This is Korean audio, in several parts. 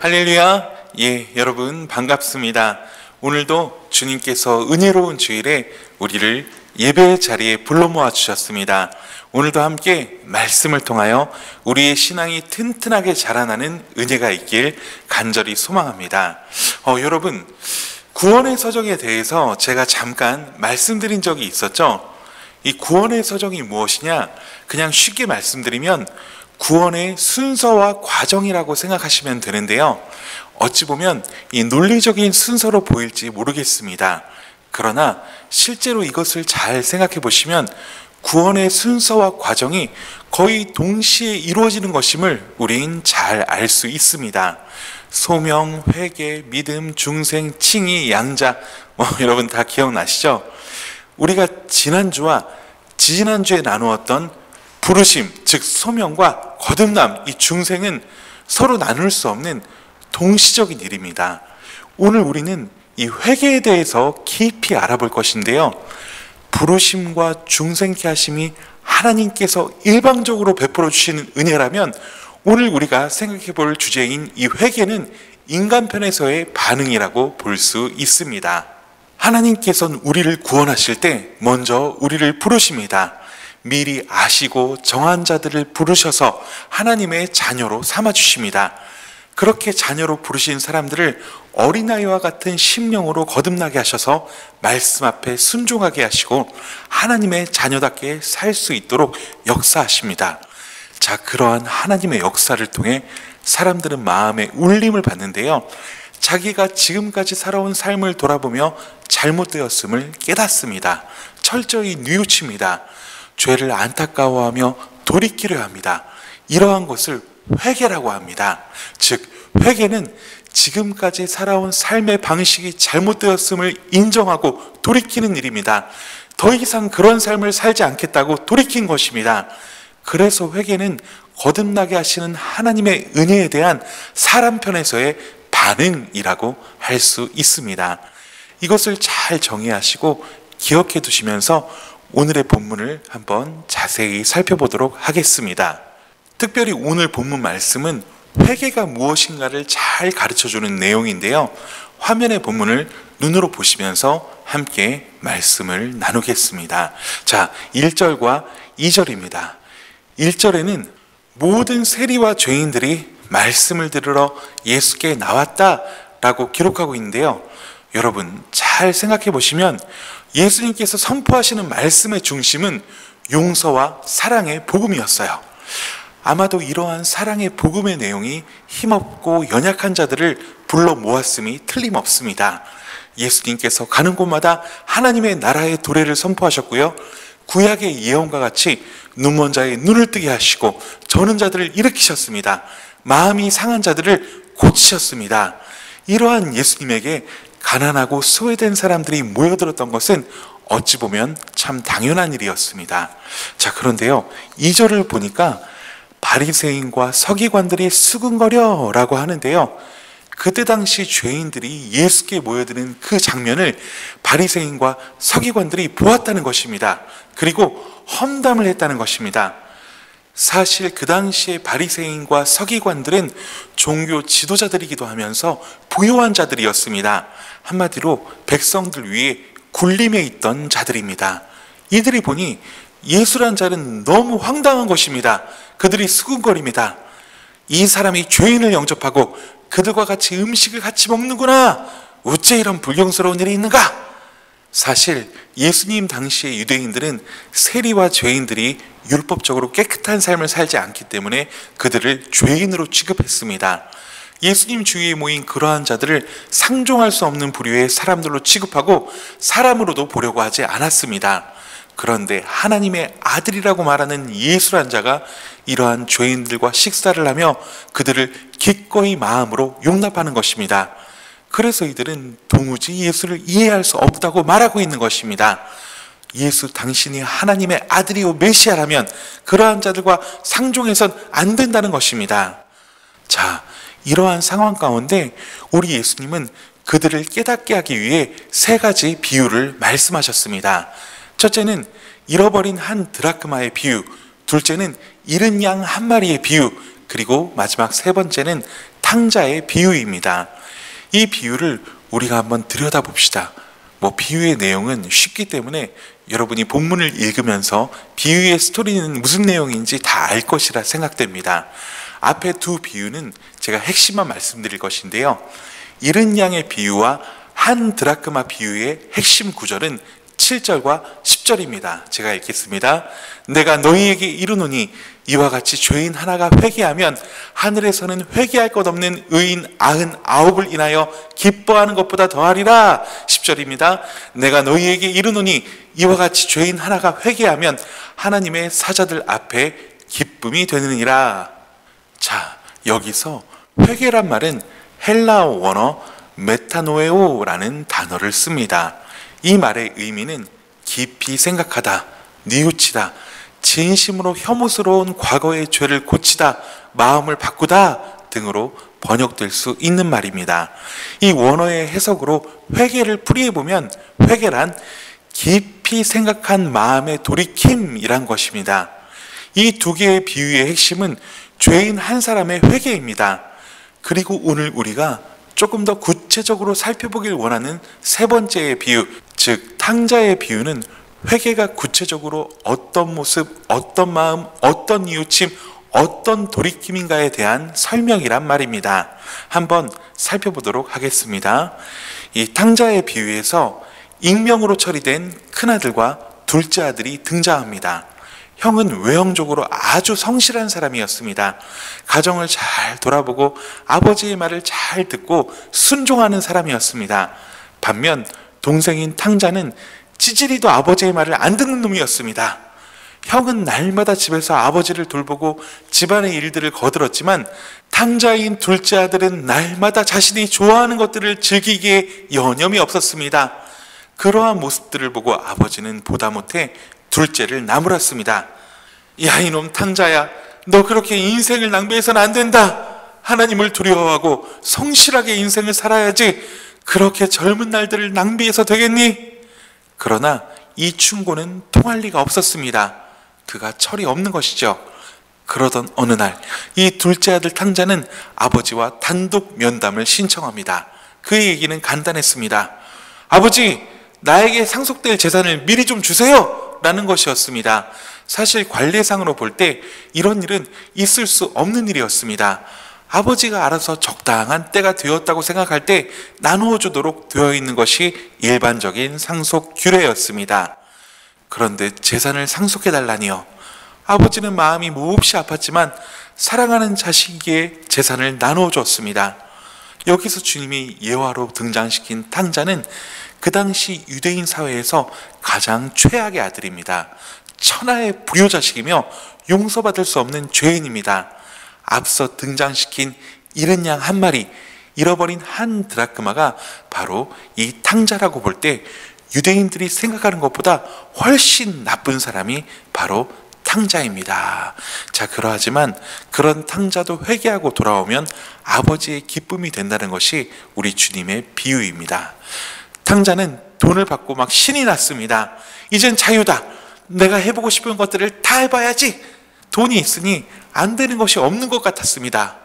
할렐루야. 여러분 반갑습니다. 오늘도 주님께서 은혜로운 주일에 우리를 예배 자리에 불러 모아 주셨습니다. 오늘도 함께 말씀을 통하여 우리의 신앙이 튼튼하게 자라나는 은혜가 있길 간절히 소망합니다. 여러분, 구원의 서정에 대해서 제가 잠깐 말씀드린 적이 있었죠. 이 구원의 서정이 무엇이냐? 그냥 쉽게 말씀드리면 구원의 순서와 과정이라고 생각하시면 되는데요. 어찌 보면 이 논리적인 순서로 보일지 모르겠습니다. 그러나 실제로 이것을 잘 생각해 보시면 구원의 순서와 과정이 거의 동시에 이루어지는 것임을 우린 잘 알 수 있습니다. 소명, 회개, 믿음, 중생, 칭의, 양자, 여러분 다 기억나시죠? 우리가 지난주와 지지난주에 나누었던 부르심, 즉 소명과 거듭남, 이 중생은 서로 나눌 수 없는 동시적인 일입니다. 오늘 우리는 이 회개에 대해서 깊이 알아볼 것인데요. 부르심과 중생케 하심이 하나님께서 일방적으로 베풀어 주시는 은혜라면 오늘 우리가 생각해 볼 주제인 이 회개는 인간편에서의 반응이라고 볼 수 있습니다. 하나님께서는 우리를 구원하실 때 먼저 우리를 부르십니다. 미리 아시고 정한 자들을 부르셔서 하나님의 자녀로 삼아주십니다. 그렇게 자녀로 부르신 사람들을 어린아이와 같은 심령으로 거듭나게 하셔서 말씀 앞에 순종하게 하시고 하나님의 자녀답게 살 수 있도록 역사하십니다. 자, 그러한 하나님의 역사를 통해 사람들은 마음의 울림을 받는데요. 자기가 지금까지 살아온 삶을 돌아보며 잘못되었음을 깨닫습니다. 철저히 뉘우칩니다. 죄를 안타까워하며 돌이키려 합니다. 이러한 것을 회개라고 합니다. 즉, 회개는 지금까지 살아온 삶의 방식이 잘못되었음을 인정하고 돌이키는 일입니다. 더 이상 그런 삶을 살지 않겠다고 돌이킨 것입니다. 그래서 회개는 거듭나게 하시는 하나님의 은혜에 대한 사람 편에서의 반응이라고 할 수 있습니다. 이것을 잘 정의하시고 기억해 두시면서 오늘의 본문을 한번 자세히 살펴보도록 하겠습니다. 특별히 오늘 본문 말씀은 회개가 무엇인가를 잘 가르쳐주는 내용인데요. 화면의 본문을 눈으로 보시면서 함께 말씀을 나누겠습니다. 자, 1절과 2절입니다. 1절에는 모든 세리와 죄인들이 말씀을 들으러 예수께 나왔다라고 기록하고 있는데요. 여러분, 잘 생각해 보시면 예수님께서 선포하시는 말씀의 중심은 용서와 사랑의 복음이었어요. 아마도 이러한 사랑의 복음의 내용이 힘없고 연약한 자들을 불러 모았음이 틀림없습니다. 예수님께서 가는 곳마다 하나님의 나라의 도래를 선포하셨고요. 구약의 예언과 같이 눈먼 자의 눈을 뜨게 하시고 저는 자들을 일으키셨습니다. 마음이 상한 자들을 고치셨습니다. 이러한 예수님에게 가난하고 소외된 사람들이 모여들었던 것은 어찌 보면 참 당연한 일이었습니다. 자, 그런데요, 2절을 보니까 바리새인과 서기관들이 수군거려 라고 하는데요. 그때 당시 죄인들이 예수께 모여드는 그 장면을 바리새인과 서기관들이 보았다는 것입니다. 그리고 험담을 했다는 것입니다. 사실 그 당시에 바리새인과 서기관들은 종교 지도자들이기도 하면서 부유한 자들이었습니다. 한마디로 백성들 위에 군림에 있던 자들입니다. 이들이 보니 예수란 자는 너무 황당한 것입니다. 그들이 수군거립니다. 이 사람이 죄인을 영접하고 그들과 같이 음식을 같이 먹는구나. 어째 이런 불경스러운 일이 있는가? 사실 예수님 당시의 유대인들은 세리와 죄인들이 율법적으로 깨끗한 삶을 살지 않기 때문에 그들을 죄인으로 취급했습니다. 예수님 주위에 모인 그러한 자들을 상종할 수 없는 부류의 사람들로 취급하고 사람으로도 보려고 하지 않았습니다. 그런데 하나님의 아들이라고 말하는 예수란 자가 이러한 죄인들과 식사를 하며 그들을 기꺼이 마음으로 용납하는 것입니다. 그래서 이들은 도무지 예수를 이해할 수 없다고 말하고 있는 것입니다. 예수 당신이 하나님의 아들이요 메시아라면 그러한 자들과 상종해선 안 된다는 것입니다. 자, 이러한 상황 가운데 우리 예수님은 그들을 깨닫게 하기 위해 세 가지 비유를 말씀하셨습니다. 첫째는 잃어버린 한 드라크마의 비유, 둘째는 잃은 양 한 마리의 비유, 그리고 마지막 세 번째는 탕자의 비유입니다. 이 비유를 우리가 한번 들여다봅시다. 비유의 내용은 쉽기 때문에 여러분이 본문을 읽으면서 비유의 스토리는 무슨 내용인지 다 알 것이라 생각됩니다. 앞에 두 비유는 제가 핵심만 말씀드릴 것인데요. 잃은 양의 비유와 한 드라크마 비유의 핵심 구절은 7절과 10절입니다. 제가 읽겠습니다. 내가 너희에게 이르노니 이와 같이 죄인 하나가 회개하면 하늘에서는 회개할 것 없는 의인 99을 인하여 기뻐하는 것보다 더하리라. 10절입니다. 내가 너희에게 이르노니 이와 같이 죄인 하나가 회개하면 하나님의 사자들 앞에 기쁨이 되느니라. 자, 여기서 회개란 말은 헬라어 원어 메타노에오라는 단어를 씁니다. 이 말의 의미는 깊이 생각하다, 뉘우치다, 진심으로 혐오스러운 과거의 죄를 고치다, 마음을 바꾸다 등으로 번역될 수 있는 말입니다. 이 원어의 해석으로 회개를 풀이해보면 회개란 깊이 생각한 마음의 돌이킴이란 것입니다. 이 두 개의 비유의 핵심은 죄인 한 사람의 회개입니다. 그리고 오늘 우리가 조금 더 구체적으로 살펴보길 원하는 세 번째의 비유, 즉 탕자의 비유는 회개가 구체적으로 어떤 모습, 어떤 마음, 어떤 뉘우침, 어떤 돌이킴인가에 대한 설명이란 말입니다. 한번 살펴보도록 하겠습니다. 이 탕자의 비유에서 익명으로 처리된 큰아들과 둘째 아들이 등장합니다. 형은 외형적으로 아주 성실한 사람이었습니다. 가정을 잘 돌아보고 아버지의 말을 잘 듣고 순종하는 사람이었습니다. 반면 동생인 탕자는 찌질이도 아버지의 말을 안 듣는 놈이었습니다. 형은 날마다 집에서 아버지를 돌보고 집안의 일들을 거들었지만 탕자인 둘째 아들은 날마다 자신이 좋아하는 것들을 즐기기에 여념이 없었습니다. 그러한 모습들을 보고 아버지는 보다 못해 둘째를 나무랐습니다. 야, 이놈 탕자야, 너 그렇게 인생을 낭비해서는 안 된다. 하나님을 두려워하고 성실하게 인생을 살아야지 그렇게 젊은 날들을 낭비해서 되겠니? 그러나 이 충고는 통할 리가 없었습니다. 그가 철이 없는 것이죠. 그러던 어느 날 이 둘째 아들 탕자는 아버지와 단독 면담을 신청합니다. 그의 얘기는 간단했습니다. 아버지, 나에게 상속될 재산을 미리 좀 주세요! 라는 것이었습니다. 사실 관례상으로 볼 때 이런 일은 있을 수 없는 일이었습니다. 아버지가 알아서 적당한 때가 되었다고 생각할 때 나누어 주도록 되어 있는 것이 일반적인 상속 규례였습니다. 그런데 재산을 상속해달라니요. 아버지는 마음이 몹시 아팠지만 사랑하는 자식에게 재산을 나누어 줬습니다. 여기서 주님이 예화로 등장시킨 탕자는 그 당시 유대인 사회에서 가장 최악의 아들입니다. 천하의 불효자식이며 용서받을 수 없는 죄인입니다. 앞서 등장시킨 잃은 양 한 마리, 잃어버린 한 드라크마가 바로 이 탕자라고 볼 때 유대인들이 생각하는 것보다 훨씬 나쁜 사람이 바로 탕자입니다. 자, 그러하지만 그런 탕자도 회개하고 돌아오면 아버지의 기쁨이 된다는 것이 우리 주님의 비유입니다. 탕자는 돈을 받고 막 신이 났습니다. 이젠 자유다. 내가 해보고 싶은 것들을 다 해봐야지. 돈이 있으니 안 되는 것이 없는 것 같았습니다.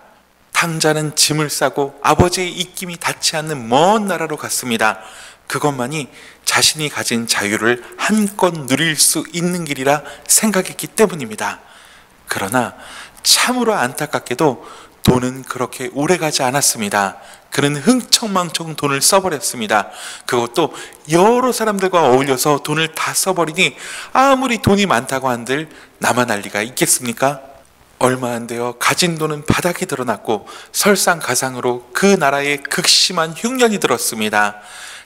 탕자는 짐을 싸고 아버지의 입김이 닿지 않는 먼 나라로 갔습니다. 그것만이 자신이 가진 자유를 한껏 누릴 수 있는 길이라 생각했기 때문입니다. 그러나 참으로 안타깝게도 돈은 그렇게 오래가지 않았습니다. 그는 흥청망청 돈을 써버렸습니다. 그것도 여러 사람들과 어울려서 돈을 다 써버리니 아무리 돈이 많다고 한들 나만 할 리가 있겠습니까? 얼마 안 되어 가진 돈은 바닥에 드러났고 설상가상으로 그 나라에 극심한 흉년이 들었습니다.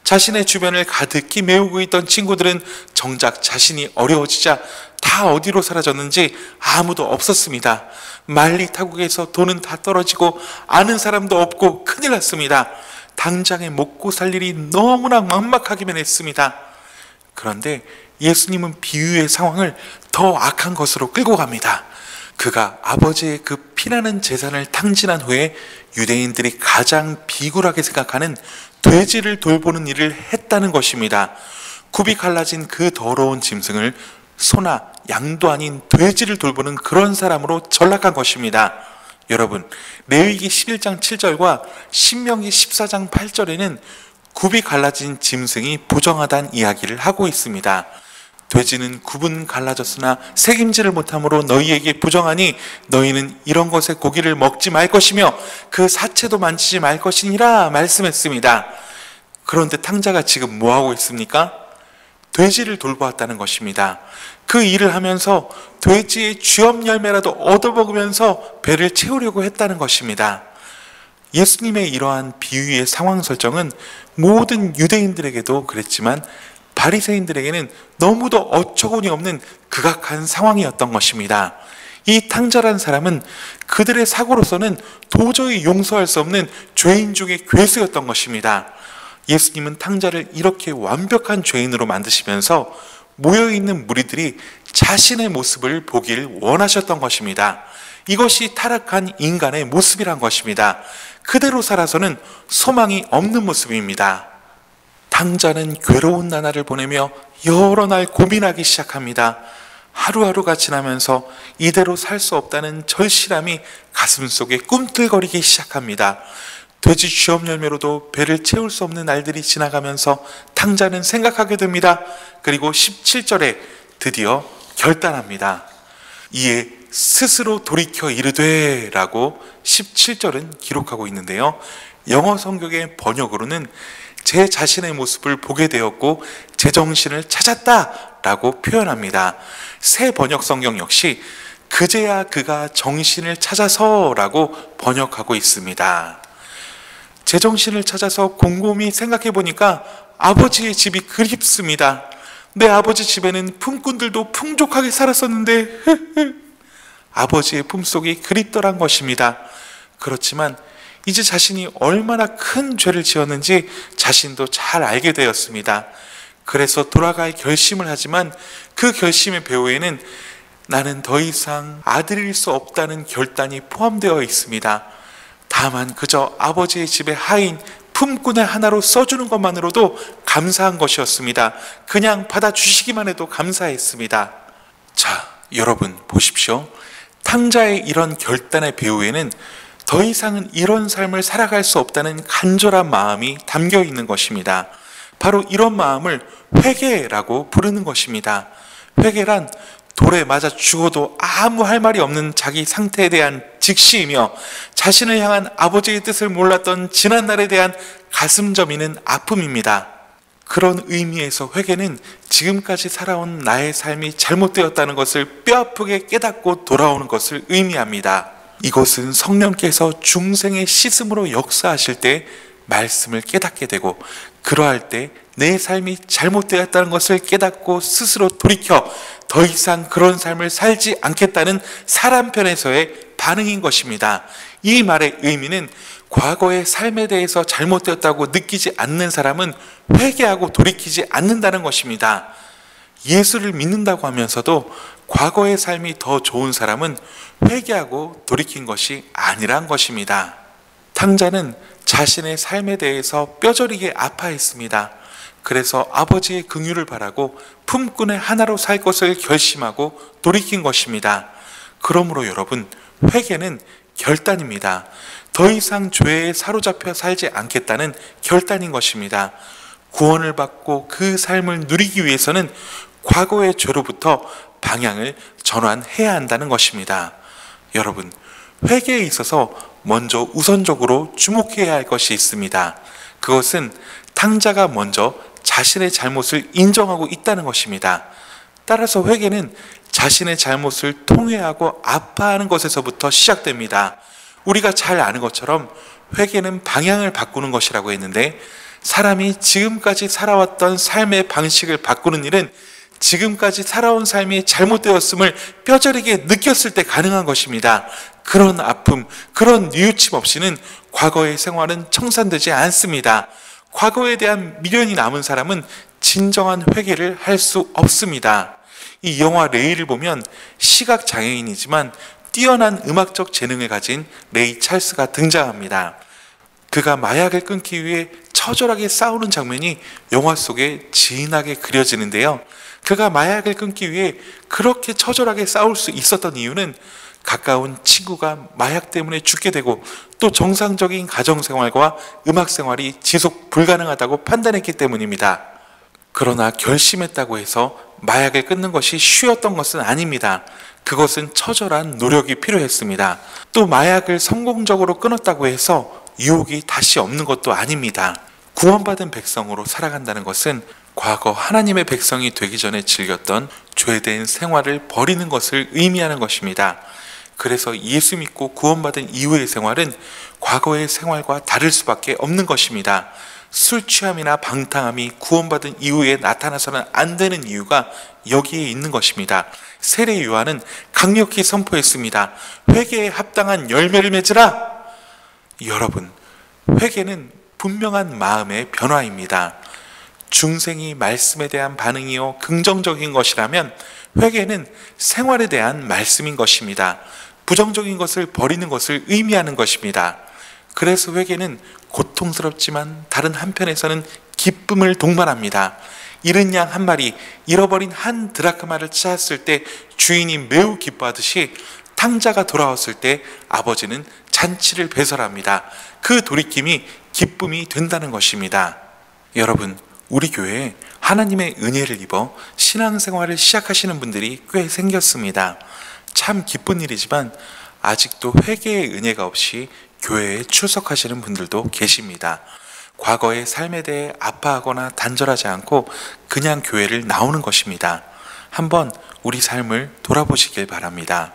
자신의 주변을 가득히 메우고 있던 친구들은 정작 자신이 어려워지자 다 어디로 사라졌는지 아무도 없었습니다. 만리타국에서 돈은 다 떨어지고 아는 사람도 없고 큰일 났습니다. 당장에 먹고 살 일이 너무나 막막하기만 했습니다. 그런데 예수님은 비유의 상황을 더 악한 것으로 끌고 갑니다. 그가 아버지의 그 피나는 재산을 탕진한 후에 유대인들이 가장 비굴하게 생각하는 돼지를 돌보는 일을 했다는 것입니다. 굽이 갈라진 그 더러운 짐승을 소나 양도 아닌 돼지를 돌보는 그런 사람으로 전락한 것입니다. 여러분, 레위기 11장 7절과 신명기 14장 8절에는 굽이 갈라진 짐승이 부정하다는 이야기를 하고 있습니다. 돼지는 굽은 갈라졌으나 새김질을 못함으로 너희에게 부정하니 너희는 이런 것의 고기를 먹지 말 것이며 그 사체도 만지지 말 것이니라 말씀했습니다. 그런데 탕자가 지금 뭐하고 있습니까? 돼지를 돌보았다는 것입니다. 그 일을 하면서 돼지의 쥐엄 열매라도 얻어먹으면서 배를 채우려고 했다는 것입니다. 예수님의 이러한 비유의 상황 설정은 모든 유대인들에게도 그랬지만 바리새인들에게는 너무도 어처구니 없는 극악한 상황이었던 것입니다. 이 탕자란 사람은 그들의 사고로서는 도저히 용서할 수 없는 죄인 중의 괴수였던 것입니다. 예수님은 탕자를 이렇게 완벽한 죄인으로 만드시면서 모여있는 무리들이 자신의 모습을 보길 원하셨던 것입니다. 이것이 타락한 인간의 모습이란 것입니다. 그대로 살아서는 소망이 없는 모습입니다. 탕자는 괴로운 나날을 보내며 여러 날 고민하기 시작합니다. 하루하루가 지나면서 이대로 살 수 없다는 절실함이 가슴속에 꿈틀거리기 시작합니다. 돼지 쥐엄 열매로도 배를 채울 수 없는 날들이 지나가면서 탕자는 생각하게 됩니다. 그리고 17절에 드디어 결단합니다. 이에 스스로 돌이켜 이르되 라고 17절은 기록하고 있는데요. 영어 성경의 번역으로는 제 자신의 모습을 보게 되었고 제정신을 찾았다 라고 표현합니다. 새 번역 성경 역시 그제야 그가 정신을 찾아서 라고 번역하고 있습니다. 제정신을 찾아서 곰곰이 생각해 보니까 아버지의 집이 그립습니다. 내 아버지 집에는 품꾼들도 풍족하게 살았었는데 아버지의 품속이 그립더란 것입니다. 그렇지만 이제 자신이 얼마나 큰 죄를 지었는지 자신도 잘 알게 되었습니다. 그래서 돌아갈 결심을 하지만 그 결심의 배후에는 나는 더 이상 아들일 수 없다는 결단이 포함되어 있습니다. 다만 그저 아버지의 집의 하인 품꾼의 하나로 써주는 것만으로도 감사한 것이었습니다. 그냥 받아주시기만 해도 감사했습니다. 자, 여러분 보십시오. 탕자의 이런 결단의 배후에는 더 이상은 이런 삶을 살아갈 수 없다는 간절한 마음이 담겨 있는 것입니다. 바로 이런 마음을 회개라고 부르는 것입니다. 회개란 돌에 맞아 죽어도 아무 할 말이 없는 자기 상태에 대한 직시이며 자신을 향한 아버지의 뜻을 몰랐던 지난날에 대한 가슴 저미는 아픔입니다. 그런 의미에서 회개는 지금까지 살아온 나의 삶이 잘못되었다는 것을 뼈아프게 깨닫고 돌아오는 것을 의미합니다. 이것은 성령께서 중생의 씻음으로 역사하실 때 말씀을 깨닫게 되고 그러할 때 내 삶이 잘못되었다는 것을 깨닫고 스스로 돌이켜 더 이상 그런 삶을 살지 않겠다는 사람 편에서의 반응인 것입니다. 이 말의 의미는 과거의 삶에 대해서 잘못되었다고 느끼지 않는 사람은 회개하고 돌이키지 않는다는 것입니다. 예수를 믿는다고 하면서도 과거의 삶이 더 좋은 사람은 회개하고 돌이킨 것이 아니란 것입니다. 탕자는 자신의 삶에 대해서 뼈저리게 아파했습니다. 그래서 아버지의 긍휼을 바라고 품꾼의 하나로 살 것을 결심하고 돌이킨 것입니다. 그러므로 여러분, 회개는 결단입니다. 더 이상 죄에 사로잡혀 살지 않겠다는 결단인 것입니다. 구원을 받고 그 삶을 누리기 위해서는 과거의 죄로부터 방향을 전환해야 한다는 것입니다. 여러분, 회개에 있어서 먼저 우선적으로 주목해야 할 것이 있습니다. 그것은 탕자가 먼저 자신의 잘못을 인정하고 있다는 것입니다. 따라서 회개는 자신의 잘못을 통회하고 아파하는 것에서부터 시작됩니다. 우리가 잘 아는 것처럼 회개는 방향을 바꾸는 것이라고 했는데 사람이 지금까지 살아왔던 삶의 방식을 바꾸는 일은 지금까지 살아온 삶이 잘못되었음을 뼈저리게 느꼈을 때 가능한 것입니다. 그런 아픔, 그런 뉘우침 없이는 과거의 생활은 청산되지 않습니다. 과거에 대한 미련이 남은 사람은 진정한 회개를 할 수 없습니다. 이 영화 레이를 보면 시각장애인이지만 뛰어난 음악적 재능을 가진 레이 찰스가 등장합니다. 그가 마약을 끊기 위해 처절하게 싸우는 장면이 영화 속에 진하게 그려지는데요. 그가 마약을 끊기 위해 그렇게 처절하게 싸울 수 있었던 이유는 가까운 친구가 마약 때문에 죽게 되고 또 정상적인 가정생활과 음악생활이 지속 불가능하다고 판단했기 때문입니다. 그러나 결심했다고 해서 마약을 끊는 것이 쉬웠던 것은 아닙니다. 그것은 처절한 노력이 필요했습니다. 또 마약을 성공적으로 끊었다고 해서 유혹이 다시 없는 것도 아닙니다. 구원받은 백성으로 살아간다는 것은 과거 하나님의 백성이 되기 전에 즐겼던 죄된 생활을 버리는 것을 의미하는 것입니다. 그래서 예수 믿고 구원받은 이후의 생활은 과거의 생활과 다를 수밖에 없는 것입니다. 술 취함이나 방탕함이 구원받은 이후에 나타나서는 안 되는 이유가 여기에 있는 것입니다. 세례 요한은 강력히 선포했습니다. 회개에 합당한 열매를 맺으라. 여러분, 회개는 분명한 마음의 변화입니다. 중생이 말씀에 대한 반응이요 긍정적인 것이라면 회개는 생활에 대한 말씀인 것입니다. 부정적인 것을 버리는 것을 의미하는 것입니다. 그래서 회개는 고통스럽지만 다른 한편에서는 기쁨을 동반합니다. 잃은 양 한 마리, 잃어버린 한 드라크마를 찾았을 때 주인이 매우 기뻐하듯이 탕자가 돌아왔을 때 아버지는 잔치를 배설합니다. 그 돌이킴이 기쁨이 된다는 것입니다. 여러분, 우리 교회에 하나님의 은혜를 입어 신앙생활을 시작하시는 분들이 꽤 생겼습니다. 참 기쁜 일이지만 아직도 회개의 은혜가 없이 교회에 출석하시는 분들도 계십니다. 과거의 삶에 대해 아파하거나 단절하지 않고 그냥 교회를 나오는 것입니다. 한번 우리 삶을 돌아보시길 바랍니다.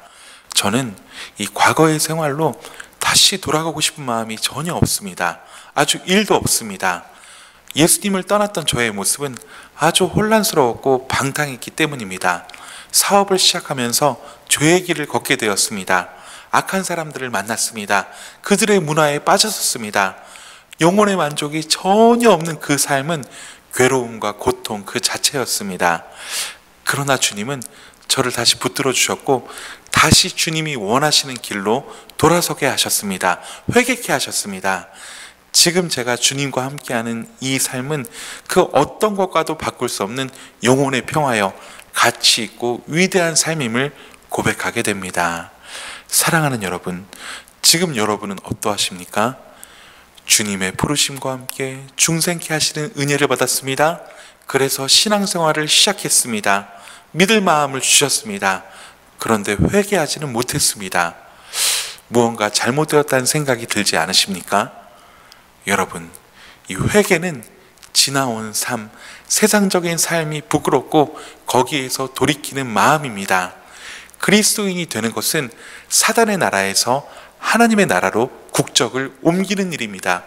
저는 이 과거의 생활로 다시 돌아가고 싶은 마음이 전혀 없습니다. 아주 1도 없습니다. 예수님을 떠났던 저의 모습은 아주 혼란스러웠고 방탕했기 때문입니다. 사업을 시작하면서 죄의 길을 걷게 되었습니다. 악한 사람들을 만났습니다. 그들의 문화에 빠졌었습니다. 영혼의 만족이 전혀 없는 그 삶은 괴로움과 고통 그 자체였습니다. 그러나 주님은 저를 다시 붙들어 주셨고 다시 주님이 원하시는 길로 돌아서게 하셨습니다. 회개케 하셨습니다. 지금 제가 주님과 함께하는 이 삶은 그 어떤 것과도 바꿀 수 없는 영혼의 평화여 가치 있고 위대한 삶임을 고백하게 됩니다. 사랑하는 여러분, 지금 여러분은 어떠하십니까? 주님의 부르심과 함께 중생케 하시는 은혜를 받았습니다. 그래서 신앙생활을 시작했습니다. 믿을 마음을 주셨습니다. 그런데 회개하지는 못했습니다. 무언가 잘못되었다는 생각이 들지 않으십니까? 여러분, 이 회개는 지나온 삶, 세상적인 삶이 부끄럽고 거기에서 돌이키는 마음입니다. 그리스도인이 되는 것은 사단의 나라에서 하나님의 나라로 국적을 옮기는 일입니다.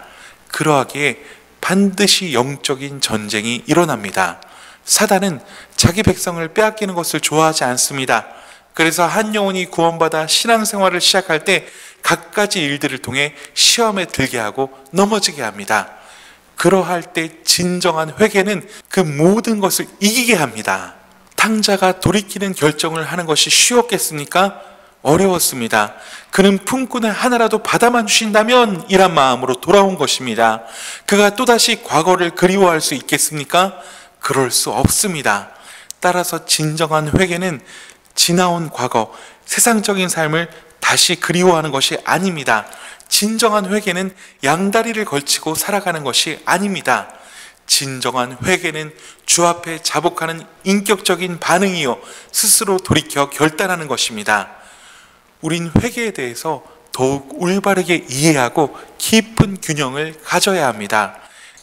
그러하기에 반드시 영적인 전쟁이 일어납니다. 사단은 자기 백성을 빼앗기는 것을 좋아하지 않습니다. 그래서 한 영혼이 구원받아 신앙생활을 시작할 때 갖가지 일들을 통해 시험에 들게 하고 넘어지게 합니다. 그러할 때 진정한 회개는 그 모든 것을 이기게 합니다. 탕자가 돌이키는 결정을 하는 것이 쉬웠겠습니까? 어려웠습니다. 그는 품꾼을 하나라도 받아만 주신다면 이란 마음으로 돌아온 것입니다. 그가 또다시 과거를 그리워할 수 있겠습니까? 그럴 수 없습니다. 따라서 진정한 회개는 지나온 과거, 세상적인 삶을 다시 그리워하는 것이 아닙니다. 진정한 회개는 양다리를 걸치고 살아가는 것이 아닙니다. 진정한 회개는 주 앞에 자복하는 인격적인 반응이요 스스로 돌이켜 결단하는 것입니다. 우린 회개에 대해서 더욱 올바르게 이해하고 깊은 균형을 가져야 합니다.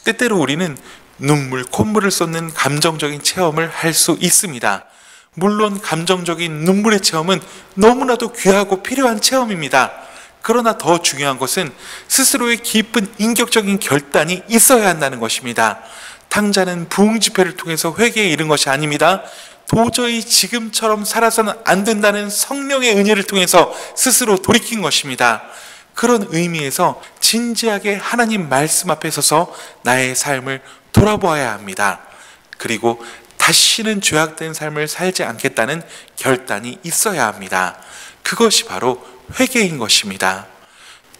때때로 우리는 눈물, 콧물을 쏟는 감정적인 체험을 할 수 있습니다. 물론 감정적인 눈물의 체험은 너무나도 귀하고 필요한 체험입니다. 그러나 더 중요한 것은 스스로의 깊은 인격적인 결단이 있어야 한다는 것입니다. 탕자는 부흥 집회를 통해서 회개에 이른 것이 아닙니다. 도저히 지금처럼 살아서는 안 된다는 성령의 은혜를 통해서 스스로 돌이킨 것입니다. 그런 의미에서 진지하게 하나님 말씀 앞에 서서 나의 삶을 돌아보아야 합니다. 그리고 다시는 죄악된 삶을 살지 않겠다는 결단이 있어야 합니다. 그것이 바로 회개인 것입니다.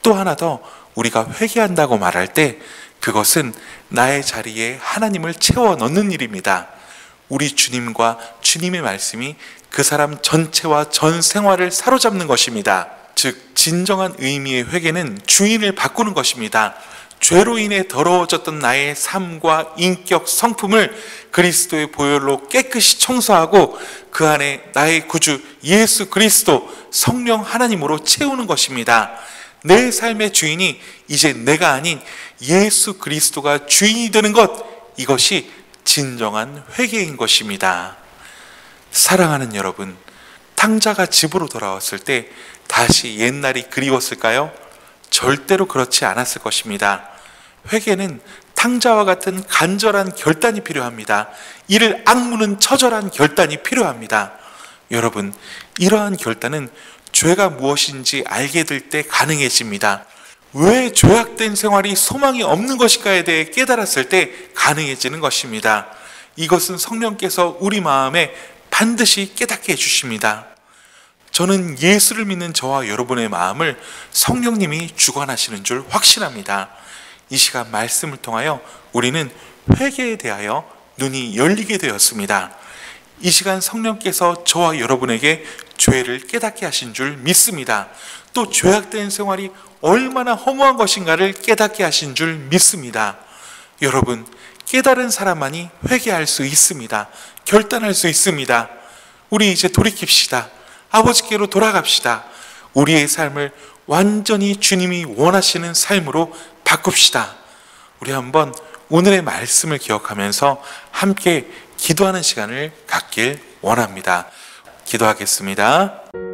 또 하나 더, 우리가 회개한다고 말할 때 그것은 나의 자리에 하나님을 채워 넣는 일입니다. 우리 주님과 주님의 말씀이 그 사람 전체와 전 생활을 사로잡는 것입니다. 즉 진정한 의미의 회개는 주인을 바꾸는 것입니다. 죄로 인해 더러워졌던 나의 삶과 인격, 성품을 그리스도의 보혈로 깨끗이 청소하고 그 안에 나의 구주 예수 그리스도 성령 하나님으로 채우는 것입니다. 내 삶의 주인이 이제 내가 아닌 예수 그리스도가 주인이 되는 것, 이것이 진정한 회개인 것입니다. 사랑하는 여러분, 탕자가 집으로 돌아왔을 때 다시 옛날이 그리웠을까요? 절대로 그렇지 않았을 것입니다. 회개는 탕자와 같은 간절한 결단이 필요합니다. 이를 악무는 처절한 결단이 필요합니다. 여러분, 이러한 결단은 죄가 무엇인지 알게 될 때 가능해집니다. 왜 죄악된 생활이 소망이 없는 것일까에 대해 깨달았을 때 가능해지는 것입니다. 이것은 성령께서 우리 마음에 반드시 깨닫게 해주십니다. 저는 예수를 믿는 저와 여러분의 마음을 성령님이 주관하시는 줄 확신합니다. 이 시간 말씀을 통하여 우리는 회개에 대하여 눈이 열리게 되었습니다. 이 시간 성령께서 저와 여러분에게 죄를 깨닫게 하신 줄 믿습니다. 또 죄악된 생활이 얼마나 허무한 것인가를 깨닫게 하신 줄 믿습니다. 여러분, 깨달은 사람만이 회개할 수 있습니다. 결단할 수 있습니다. 우리 이제 돌이킵시다. 아버지께로 돌아갑시다. 우리의 삶을 완전히 주님이 원하시는 삶으로 바꿉시다. 우리 한번 오늘의 말씀을 기억하면서 함께 기도하는 시간을 갖길 원합니다. 기도하겠습니다.